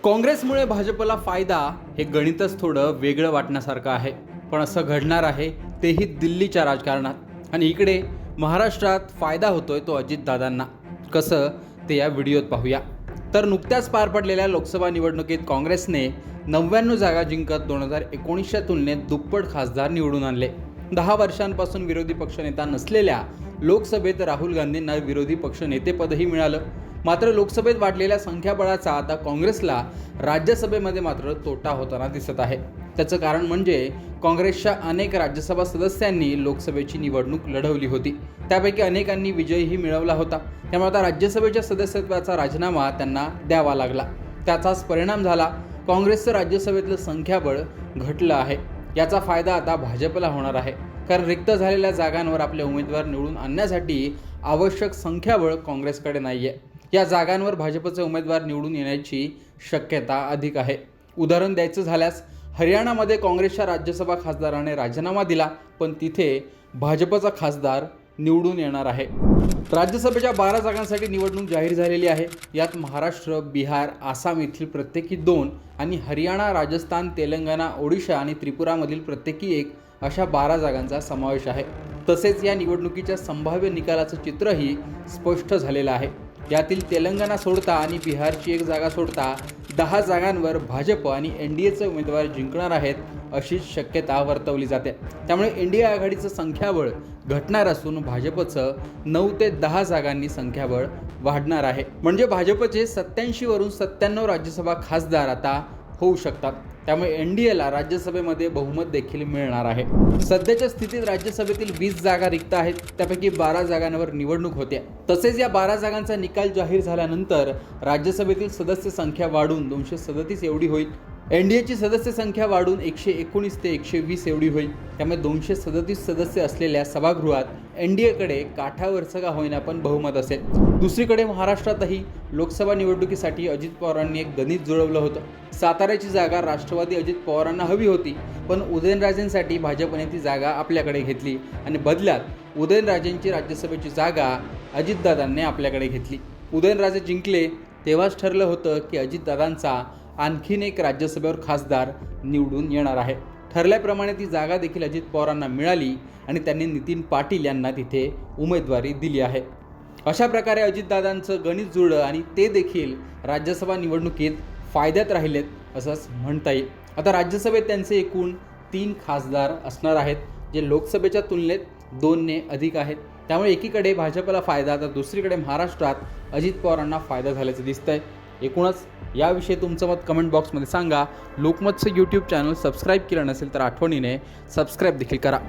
काँग्रेसमुळे भाजपला फायदा हे गणितच थोडं वेगळं वाटण्यासारखं आहे, पण असं घडणार आहे तेही दिल्लीच्या राजकारणात आणि इकडे महाराष्ट्रात फायदा होतोय तो अजितदादांना। कसं ते या व्हिडिओत पाहूया। तर नुकत्याच पार पडलेल्या लोकसभा निवडणुकीत काँग्रेसने 99 जागा जिंकत 2019च्या तुलनेत दुप्पट खासदार निवडून आणले। 10 वर्षांपासून विरोधी पक्षनेता नसलेल्या लोकसभेत राहुल गांधींना विरोधी पक्षनेतेपदही मिळालं। मात्र लोकसभेत वाढलेल्या संख्याबळाचा आता काँग्रेसला राज्यसभेमध्ये मात्र तोटा होताना दिसत आहे। त्याचं कारण म्हणजे काँग्रेसच्या अनेक राज्यसभा सदस्यांनी लोकसभेची निवडणूक लढवली होती, त्यापैकी अनेकांनी विजयही मिळवला होता। त्यामुळे आता राज्यसभेच्या सदस्यत्वाचा राजीनामा त्यांना द्यावा लागला। त्याचाच परिणाम झाला, काँग्रेसचं राज्यसभेतलं संख्याबळ घटलं आहे। याचा फायदा आता भाजपला होणार आहे, कारण रिक्त झालेल्या जागांवर आपले उमेदवार निवडून आणण्यासाठी आवश्यक संख्याबळ काँग्रेसकडे नाहीये। या जागांवर भाजपचे उमेदवार निवडून येण्याची शक्यता अधिक आहे। उदाहरण द्यायचं झाल्यास हरियाणामध्ये काँग्रेसच्या राज्यसभा खासदाराने राजीनामा दिला, पण तिथे भाजपचा खासदार निवडून येणार आहे। राज्यसभेच्या 12 जागांसाठी निवडणूक जाहीर झालेली आहे। यात महाराष्ट्र, बिहार, आसाम येथील प्रत्येकी 2 आणि हरियाणा, राजस्थान, तेलंगणा, ओडिशा आणि त्रिपुरामधील प्रत्येकी 1 अशा 12 जागांचा समावेश आहे। तसेच या निवडणुकीच्या संभाव्य निकालाचं चित्रही स्पष्ट झालेलं आहे। यातील तेलंगणा सोडता आणि बिहारची 1 जागा सोडता 10 जागांवर भाजप आणि एनडीएचे उमेदवार जिंकणार आहेत अशी शक्यता वर्तवली जाते। त्यामुळे एनडीए आघाडीचं संख्याबळ घटणार असून भाजपचं 9 ते 10 जागांनी संख्याबळ वाढणार आहे। म्हणजे भाजपचे 87 वरून 97 राज्यसभा खासदार आता होऊ शकतात। त्यामुळे एनडीएला राज्यसभेमध्ये बहुमत देखील मिळणार आहे। सध्याच्या स्थितीत राज्यसभेतील 20 जागा रिक्त आहेत, त्यापैकी 12 जागांवर निवडणूक होते। तसेच या 12 जागांचा निकाल जाहीर झाल्यानंतर राज्यसभेतील सदस्य संख्या वाढून 237 एवढी होईल। एनडीएची सदस्य संख्या वाढून 119 ते 120 एवढी होईल। त्यामुळे 237 सदस्य असलेल्या सभागृहात एनडीएकडे काठावरचं का होईना पण बहुमत असेल। दुसरीकडे महाराष्ट्रातही लोकसभा निवडणुकीसाठी अजित पवारांनी एक गणित जुळवलं होतं। साताऱ्याची जागा राष्ट्रवादी अजित पवारांना हवी होती, पण उदयनराजेंसाठी भाजपने ती जागा आपल्याकडे घेतली आणि बदल्यात उदयनराजेंची राज्यसभेची जागा अजितदादांनी आपल्याकडे घेतली। उदयनराजे जिंकले तेव्हाच ठरलं होतं की अजितदादांचा आणखीन एक राज्यसभेवर खासदार निवडून येणार आहे। ठरल्याप्रमाणे ती जागा देखील अजित पवारांना मिळाली आणि त्यांनी नितीन पाटील यांना तिथे उमेदवारी दिली आहे। अशा प्रकारे अजितदादांचं गणित जुळलं आणि ते देखील राज्यसभा निवडणुकीत फायद्यात राहिलेत असंच म्हणता येईल। आता राज्यसभेत त्यांचे एकूण 3 खासदार असणार आहेत, जे लोकसभेच्या तुलनेत 2ने अधिक आहेत। त्यामुळे एकीकडे भाजपला फायदा, तर दुसरीकडे महाराष्ट्रात अजित पवारांना फायदा झाल्याचं दिसतंय। एकूणच याविषयी तुमचं मत कमेंट बॉक्समध्ये सांगा। लोकमतचं यूट्यूब चॅनल सबस्क्राईब केलं नसेल तर आठवणीने सबस्क्राईब देखील करा।